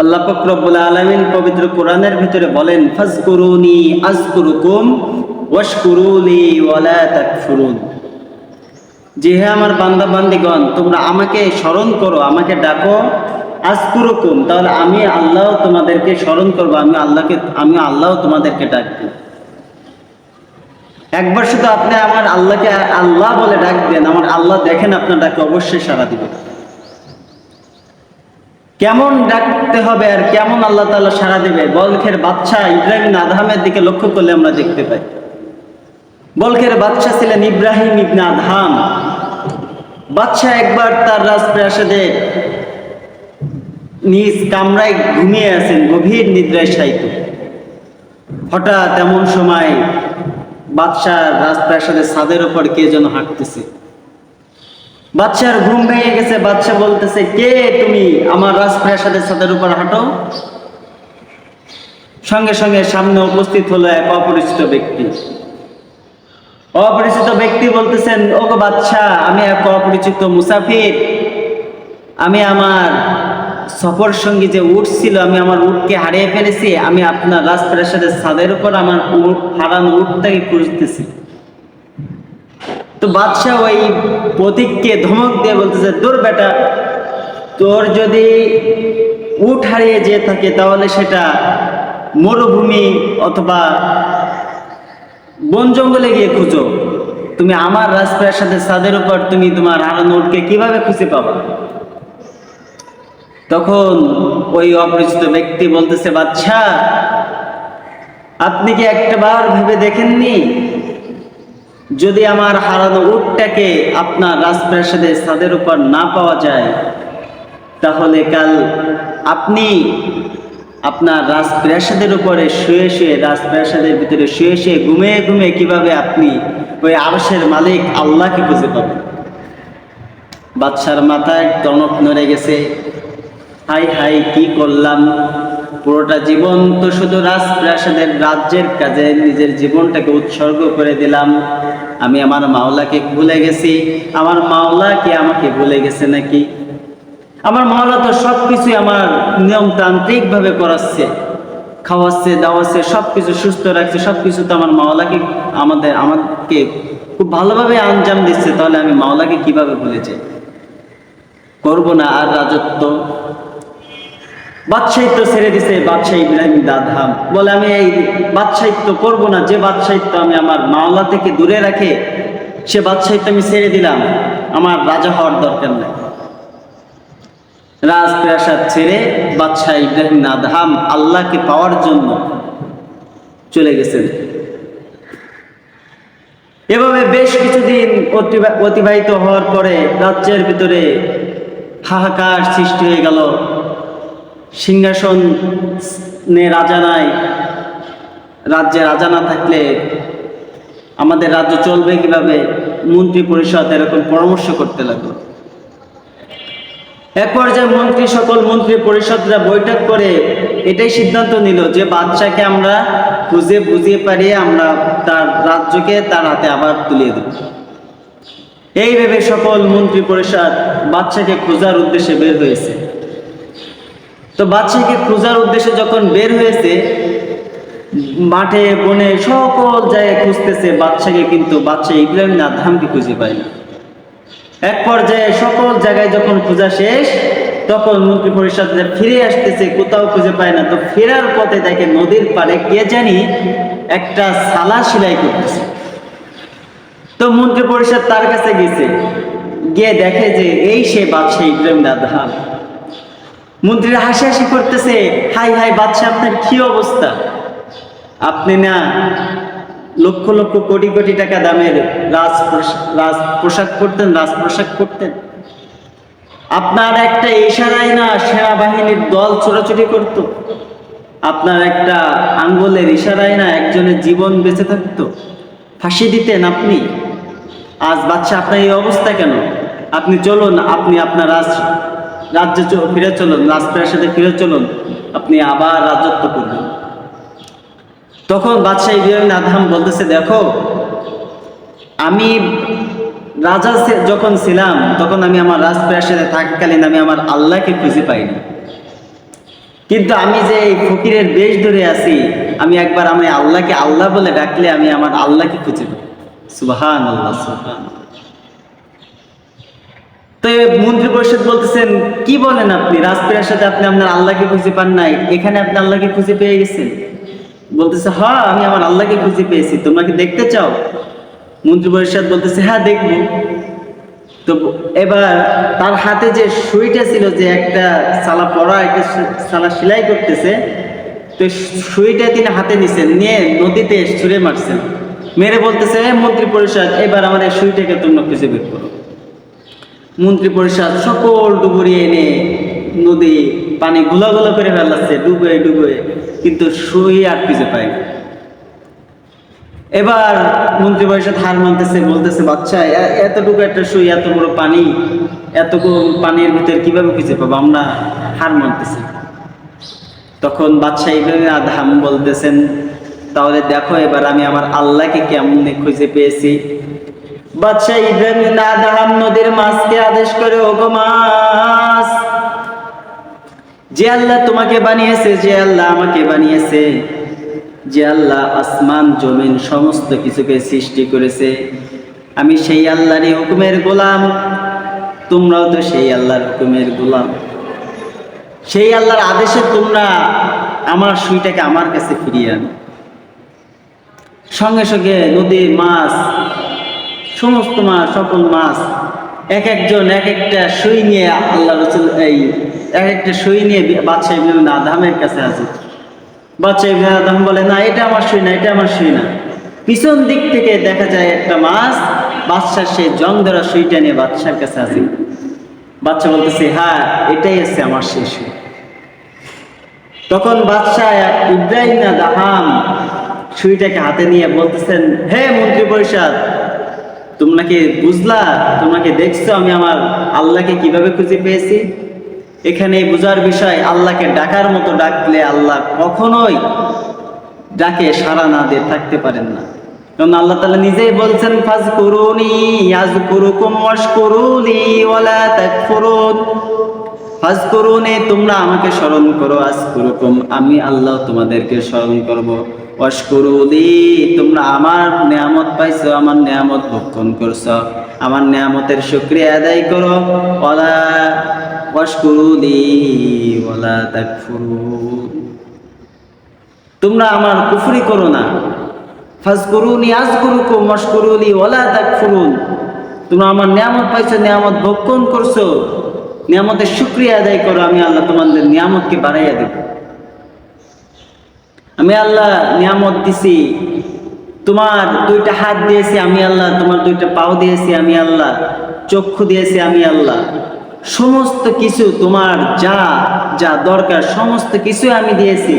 আল্লাহ পাক রব্বুল আলামিন পবিত্র কোরআনের ভিতরে বলেন, ফাজকুরুনি আযকুরুকুম ওয়াশকুরুলি ওয়ালা তাকফুরুন। যে হে আমার বান্দা বান্দিগণ, তোমরা আমাকে স্মরণ করো, আমাকে ডাকো, আযকুরুকুম, তাহলে আমি আল্লাহ তোমাদেরকে স্মরণ করবো, আমি আল্লাহ তোমাদেরকে ডাকবো। একবার শুধু আপনি আমার আল্লাহকে আল্লাহ বলে ডাকবেন, আমার আল্লাহ দেখেন আপনার ডাকে অবশ্যই সাড়া দিবে। কেমন ডাকতে হবে আর কেমন আল্লাহ তাআলা সাড়া দিবে, বলখের বাদশা ইব্রাহিম আদহামের দিকে লক্ষ্য করলে আমরা দেখতে পাই। বলখের বাদশা ছিলেন ইব্রাহিম ইবনে আদহাম। বাদশা একবার তার রাজপ্রাসাদে নিজ কামরায় ঘুমিয়ে আছেন, গভীর নিদ্রায় শায়িত। হঠাৎ এমন সময় বাদশার রাজপ্রাসাদের ছাদের উপর কে যেন হাঁটতেছে। বাদশার ঘুম ভেঙে গেছে। বাদশা বলতেছে, কে তুমি আমার রাজপ্রাসাদের ছাদের উপর হাঁটো? সঙ্গে সঙ্গে সামনে উপস্থিত হলো এক অপরিচিত ব্যক্তি। অপরিচিত ব্যক্তি বলতেছেন, ওগো বাদশা, আমি এক অপরিচিত মুসাফির। আমি আমার সফর সঙ্গী যে উট ছিল, আমি আমার উটকে হারিয়ে ফেলেছি। আমি আপনার রাজপ্রাসাদের ছাদের উপর আমার হারানো উটটাকে খুঁজতেছি। তো বাদশা ওই পথিককে ধমক দিয়ে বলতেছে, দূর বেটা, তোর যদি উট হারিয়ে যেয়ে থাকে তাহলে সেটা মরুভূমি অথবা বন জঙ্গলে গিয়ে খুঁজো। তুমি আমার রাজপ্রাসাদের ছাদের উপর তুমি তোমার হারানো উটকে কিভাবে খুঁজে পাবা? তখন ওই অপরিচিত ব্যক্তি বলতেছে, বাদশা, আপনি কি একটাবার ভেবে দেখেননি, যদি আমার হারানো উটটাকে আপনার রাজপ্রাসাদের ছাদের উপর না পাওয়া যায়, তাহলে কাল আপনি আপনার রাজপ্রাসাদের উপরে শুয়ে শুয়ে, রাজপ্রাসাদের ভিতরে শুয়ে শুয়ে ঘুমিয়ে ঘুমিয়ে কিভাবে আপনি ওই আরশের মালিক আল্লাহকে খুঁজে পাবেন? বাদশার মাথায় টনক নড়ে গেছে। হাই হাই, কি করলাম? পুরোটা জীবন তো শুধু রাজপ্রাসাদের রাজ্যের কাজে নিজের জীবনটাকে উৎসর্গ করে দিলাম। আমি আমার মাওলাকে ভুলে গেছি। আমার মাওলা কি আমাকে ভুলে গেছে নাকি? আমার মাওলা তো সবকিছুই আমার নিয়মতান্ত্রিক ভাবে করাচ্ছে, খাওয়াচ্ছে, দাওয়াচ্ছে, সবকিছু সুস্থ রাখছে, সবকিছু তো আমার মাওলাকে আমাকে খুব ভালোভাবে আঞ্জাম দিচ্ছে। তাহলে আমি মাওলাকে কিভাবে ভুলে যাই? করবো না আর রাজত্ব। বাদশাহিত্য ছেড়ে দিছে বাদশাহ ইব্রাহিম আদহাম। বলে, আমি এই বাদশাহিত্য করবো না। যে বাদশাহিত্য আমি আমার মাওলা থেকে দূরে রাখে, সে বাদশাহিত্য আমি ছেড়ে দিলাম। আমার রাজা হওয়ার দরকার নেই। রাজপ্রাসাদ ছেড়ে বাদশাহ ইব্রাহিম আদহাম আল্লাহকে পাওয়ার জন্য চলে গেছেন। এভাবে বেশ কিছুদিন অতিবাহিত হওয়ার পরে রাজ্যের ভিতরে হাহাকার সৃষ্টি হয়ে গেল। সিংহাসনে রাজা নাই। রাজ্যে রাজা না থাকলে আমাদের রাজ্য চলবে কিভাবে? মন্ত্রী পরিষদ এরকম পরামর্শ করতে লাগলো। এক পর্যায়ে সকল মন্ত্রী পরিষদরা বৈঠক করে এটাই সিদ্ধান্ত নিল যে বাদশাকে আমরা খুঁজে বুঝিয়ে পারিয়ে আমরা তার রাজ্যকে তার হাতে আবার তুলিয়ে দেব। এই ভেবে সকল মন্ত্রী পরিষদ বাদশাকে খোঁজার উদ্দেশ্যে বের হয়েছে। তো বাদশাকে খোঁজার উদ্দেশ্যে যখন বের হয়েছে, মাঠে বনে সকল জায়গায় খুঁজতেছে বাদশাকে, কিন্তু বাদশা ইব্রাহিম আদহামকে খুঁজে পায় না। এক পর্যায়ে সকল জায়গায় যখন খোঁজা শেষ, তখন মন্ত্রী পরিষদরা ফিরে আসতেছে, কোথাও খুঁজে পায় না। তো ফেরার পথে দেখে নদীর পাড়ে কে জানি একটা সালা সেলাই করতেছে। তো মন্ত্রী পরিষদ তার কাছে গেছে, গিয়ে দেখে যে এই সে বাদশা ইব্রাহিম আদহাম। মন্ত্রীরা হাসাহাসি করতেছে, হাই হাই বাদশা, আপনার কি অবস্থা? আপনি না লক্ষ লক্ষ কোটি কোটি টাকা দামের রাজপ্রাসাদ করতেন। আপনার একটা ইশারায় না সেনাবাহিনীর দল ছোটাছুটি করত। আপনার একটা আঙ্গুলের ইশারায় না একজনের জীবন বেঁচে থাকতো, ফাঁসি দিতেন আপনি। আজ বাদশা আপনার এই অবস্থা কেন? আপনি চলুন, আপনি আপনার রাজ্যে ফিরে চলুন, রাজপ্রাসাদে ফিরে চলুন, আপনি আবার রাজত্ব করবেন। তখন বাদশাহ ইব্রাহিম আদহাম বলতেছে, দেখো, আমি রাজা যখন ছিলাম তখন আমি আমার রাজপ্রাসাদে থাকাকালীন আমি আমার আল্লাহকে খুঁজে পাইনি। কিন্তু আমি যে এই ফকিরের বেশ ধরে আছি, আমি একবার আমি আল্লাহকে আল্লাহ বলে ডাকলে আমি আমার আল্লাহকে খুঁজে পাই। সুবহানাল্লাহ, সুবহানাল্লাহ। তো মন্ত্রী পরিষদ বলতেছেন, কি বলেন আপনি? রাজপীরের সাথে আপনি আপনার আল্লাহকে খুঁজে পান নাই, এখানে আপনি আল্লাহকে খুঁজে পেয়ে গেছেন? বলতেছে, হ্যাঁ আমি আমার আল্লাহকে খুঁজে পেয়েছি, তোমরা কি দেখতে চাও? মন্ত্রী পরিষদ বলতেছে, হ্যাঁ দেখবো। তো এবার তার হাতে যে সুইটা ছিল, যে একটা সালা পড়া, একটা সালা সেলাই করতেছে, তো সুইটা তিনি হাতে নিছেন, নিয়ে নদীতে ছুঁড়ে মারছেন। মেরে বলতেছে, মন্ত্রী পরিষদ, এবার আমার এই সুইটাকে তোমরা খুঁজে বের করো। মন্ত্রী পরিষদ সকল ডুবুরি এনে নদী পানি ঘোলা ঘোলা করে ফেলাচ্ছে, ডুবে ডুবে, কিন্তু সুই আর খুঁজে পায় না। এবার মন্ত্রী পরিষদ হার মানতেছে, বলতেছে, বাচ্চা এতটুকু একটা সুই, এত বড় পানি, এতটুকু পানির ভিতরে কিভাবে খুঁজে পাবো, আমরা হার মানতেছি। তখন বাদশাহ ইব্রাহিম আদহাম বলতেছেন, তাহলে দেখো এবার আমি আমার আল্লাহকে কেমনে খুঁজে পেয়েছি। বাদশাহ ইব্রাহিম আদহাম নদীর মাছকে আদেশ করে, ওগো মাছ, যে আল্লাহ তোমাকে বানিয়েছে, যে আল্লাহ আমাকে বানিয়েছে, যে আল্লাহ আসমান জমিন সমস্ত কিছুকে সৃষ্টি করেছে, আমি সেই আল্লাহরই হুকুমের গোলাম, তোমরাও তো সেই আল্লাহর হুকুমের গোলাম। সেই আল্লাহর আদেশে তোমরা আমার সুইটাকে আমার কাছে ফিরিয়ে আনো। সঙ্গে সঙ্গে নদীর মাছ, সমস্ত মাছ, সকল মাছ এক একজন এক একটা সুই নিয়ে আল্লাহ রাসূল এই এক একটা সুই নিয়ে বাদশাহ ইব্রাহিম আদহামের কাছে আছে। বাদশাহ ইব্রাহিম আদহাম বলে, না এটা আমার সুই না, এটা আমার সুই না। পিছন দিক থেকে দেখা যায় একটা মাছ বাদশার সেই জং ধরা সুইটা নিয়ে বাদশার কাছে আছে। বাদশা বলতেছে, হ্যাঁ এটাই আছে আমার সেই সুই। তখন বাদশাহ ইব্রাহিম আদহাম সুইটাকে হাতে নিয়ে বলতেছেন, হে মন্ত্রী পরিষদ, তোমরা কি বুঝলা, তোমরা কি দেখছো আমি আমার আল্লাহকে কিভাবে খুঁজে পেয়েছি? এখানে বোঝার বিষয়, আল্লাহকে ডাকার মতো ডাকলে আল্লাহ কখনোই ডাকে সাড়া না দিয়ে থাকতে পারেন না। কারণ আল্লাহ তাআলা নিজেই বলছেন, ফাজকুরুনি আযকুরুকুম ওয়াশকুরুলি ওয়ালা তাকফুরুন। ফাজকুরুনি, তোমরা আমাকে স্মরণ করো, আযকুরুকুম, আমি আল্লাহ তোমাদেরকে স্মরণ করব, ওয়াশকুরুলি, তোমরা আমার নিয়ামত পাইছো, আমার নিয়ামত ভক্ষণ করছো, আমার নিয়ামতের শুকরিয়া আদায় করো, ওয়ালা ওয়াশকুরুলি ওয়ালা তাকফুরুন, তোমরা আমার কুফরি করো না। ফাজকুরুনি আযকুরুকুম ওয়াশকুরুলি ওয়ালা তাকফুরুন, তোমরা আমার নিয়ামত পাইছো, নিয়ামত ভক্ষণ করছো, নিয়ামতের শুকরিয়া আদায় করো, আমি আল্লাহ তোমাদের নিয়ামতকে বাড়াইয়া দেব। আমি আল্লাহ নিয়ামত দিছি, তোমার দুইটা হাত দিয়েছি আমি আল্লাহ, তোমার দুইটা পাও দিয়েছি আমি আল্লাহ, চক্ষু দিয়েছি আমি আল্লাহ, সমস্ত কিছু তোমার যা যা দরকার সমস্ত কিছু আমি দিয়েছি।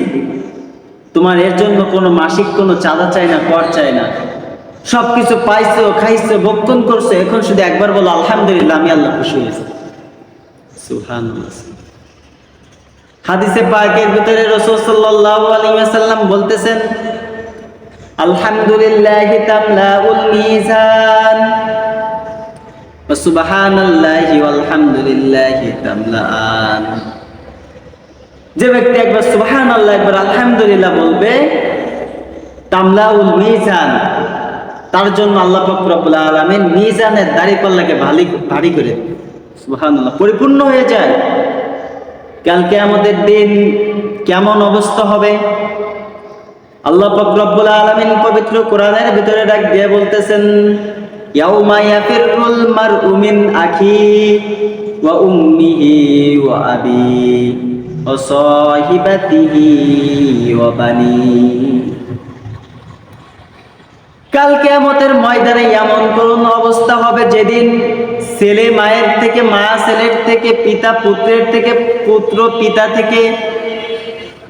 তোমার এর জন্য কোনো মাসিক কোনো চাঁদা চাই না, কর চাই না, সবকিছু পাইছো, খাইছো, ভক্ষণ করছো, এখন শুধু একবার বলো আলহামদুলিল্লাহ, আমি আল্লাহ খুশি হয়েছি। সুবহানাল্লাহ। হাদিসে পাকের ভিতরে রাসূল সাল্লাল্লাহু আলাইহি ওয়াসাল্লাম বলতেছেন, আলহামদুলিল্লাহি তামলাউল মিজান ওয়া সুবহানাল্লাহি ওয়ালহামদুলিল্লাহি তামলাআন। যে ব্যক্তি একবার সুবহানাল্লাহ, একবার আলহামদুলিল্লাহ বলবে, তামলাউল মিজান, তার জন্য আল্লাহ পাক রব্বুল আলামিন মিজানের দাড়িপাল্লাকে ভারী করে দেন। সুবহানাল্লাহ, পরিপূর্ণ হয়ে যায়। কাল কিয়ামতের দিন কেমন অবস্থা হবে? আল্লাহ পাক রব্বুল আলামিন পবিত্র কোরআনের ভিতরে ডাক দিয়ে বলতেছেন, ইয়াউমা ইয়াফিরুল মারউ মিন আখি ওয়া উম্মিহি ওয়া আবি ওয়া সাহিবাতিহি ওয়া বানি। কাল কিয়ামতের ময়দানে এমন করুণ অবস্থা হবে যেদিন ছেলে মায়ের থেকে, মা ছেলের থেকে, পিতা পুত্রের থেকে, পুত্র পিতা থেকে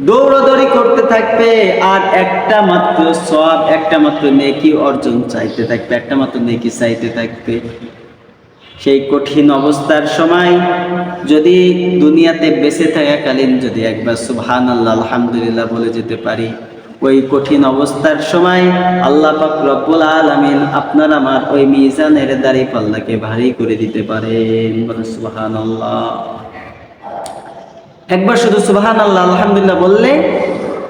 দৌড়াদৌড়ি করতে থাকবে, আর একটা মাত্র সওয়াব, একটা মাত্র নেকি অর্জন চাইতে থাকবে, একটা মাত্র নেকি চাইতে থাকবে। সেই কঠিন অবস্থার সময় যদি দুনিয়াতে বেঁচে থাকাকালীন যদি একবার সুবহানাল্লাহ আলহামদুলিল্লাহ বলে যেতে পারি, ওই কঠিন অবস্থার সময় আল্লাহ পাক রব্বুল আলামিন আপনার আমার ওই মিজানের দাড়িপাল্লাকে ভারী করে দিতে পারেন। বলে সুবহানাল্লাহ। একবার শুধু সুবহানাল্লাহ আলহামদুলিল্লাহ বললে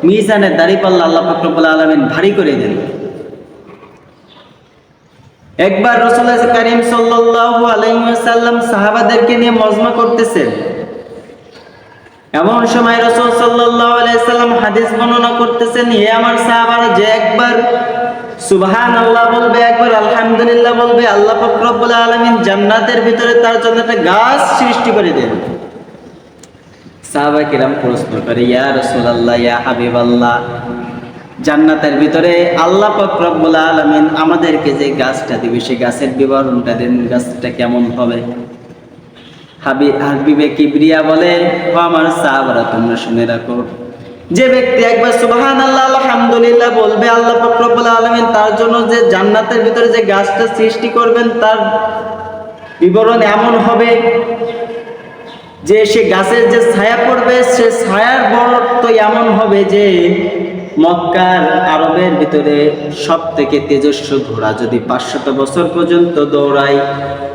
মিজানের দাঁড়িপাল্লা আল্লাহ পাক রব্বুল আলামিন ভারী করে দেন। একবার রাসূলুল্লাহ কারীম সাল্লাল্লাহু আলাইহি ওয়াসাল্লাম সাহাবাদেরকে নিয়ে মজমা করতেছেন। এমন সময় রাসূল সাল্লাল্লাহু আলাইহি ওয়াসাল্লাম হাদিস বর্ণনা করতেছেন, হে আমার সাহাবারা, যে একবার সুবহানাল্লাহ বলবে, একবার আলহামদুলিল্লাহ বলবে, আল্লাহ পাক রব্বুল আলামিন জান্নাতের ভিতরে তার জন্য একটা গাছ সৃষ্টি করে দেন। সাহাবা কিরাম প্রশ্ন করে, ইয়া রাসূলুল্লাহ, ইয়া হাবিবাল্লাহ, জান্নাতের ভিতরে আল্লাহ পাক রব্বুল আলামিন আমাদেরকে যে গাছটা দিবে সেই গাছের বিবরণটা দেন, গাছটা কেমন হবে? হাবিবে কিবরিয়া বলে, ও আমার সাহাবারা, তোমরা শুনে রাখো, যে ব্যক্তি একবার সুবহানাল্লাহ আলহামদুলিল্লাহ বলবে, আল্লাহ পাক রব্বুল আলামিন তার জন্য যে জান্নাতের ভিতরে যে গাছটা সৃষ্টি করবেন তার বিবরণ এমন হবে যে সে গাছের যে ছায়া পড়বে সে ছায়ার বরত্ব এমন হবে যে মক্কার আরবের ভিতরে সব থেকে তেজস্ব ঘোড়া যদি 500 বছর পর্যন্ত দৌড়ায়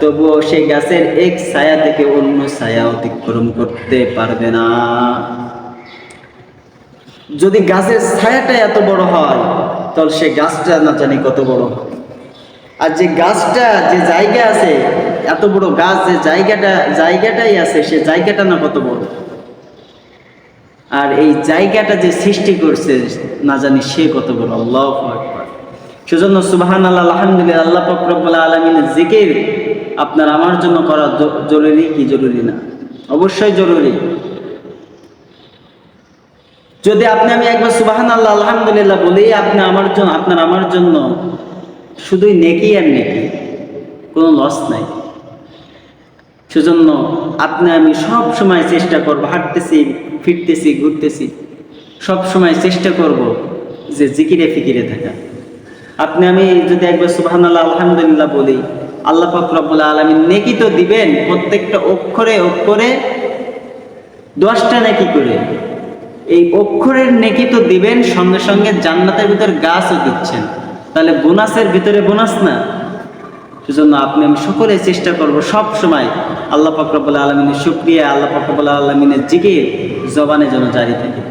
তবুও সেই গাছের এক ছায়া থেকে অন্য ছায়া অতিক্রম করতে পারবে না। যদি গাছের ছায়াটা এত বড় হয় তাহলে সে গাছটা না জানি কত বড় হয়। আর যে গাছটা যে জায়গা আছে, এত বড় গাছ যে জায়গাটাই আছে, সে জায়গাটা না কত বড়। আর এই জায়গাটা যে সৃষ্টি করছে না জানি সে কত বড়। আল্লাহু আকবার। সেজন্য সুবহানাল্লাহ আলহামদুলিল্লাহ আল্লাহ পাক রব্বুল আলামিনের জিকির আপনার আমার জন্য করা জরুরি কি জরুরি না? অবশ্যই জরুরি। যদি আমি একবার সুবহানাল্লাহ আলহামদুলিল্লাহ বলি, আপনার আমার জন্য শুধুই নেকি আর নেকি, কোনো লস নাই। সেজন্য আমি সব সময় চেষ্টা করব, হাঁটতেছি, ফিরতেছি, ঘুরতেছি, সব সময় চেষ্টা করব যে জিকিরে ফিকিরে থাকা। আমি যদি একবার সুবহানাল্লাহ আলহামদুলিল্লাহ বলি, আল্লাহ পাক রব্বুল আলামিন নেকি তো দিবেন, প্রত্যেকটা অক্ষরে অক্ষরে 10টা নেকি করে। এই অক্ষরের নেকি তো দিবেন, সঙ্গে সঙ্গে জান্নাতের ভিতর গাছও দিচ্ছেন, তাহলে বোনাসের ভিতরে বোনাস না? সেজন্য আমি সকলে চেষ্টা করব সব সময় আল্লাহ পাক রব্বুল আলামিনের শুকরিয়া, আল্লাহ পাক রব্বুল আলামিনের জিকির জবানে যেন জারি থাকে।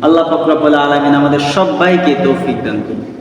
আল্লাহ পাক রব্বুল আলামিন আমাদের সবাইকে তৌফিক দান করুন।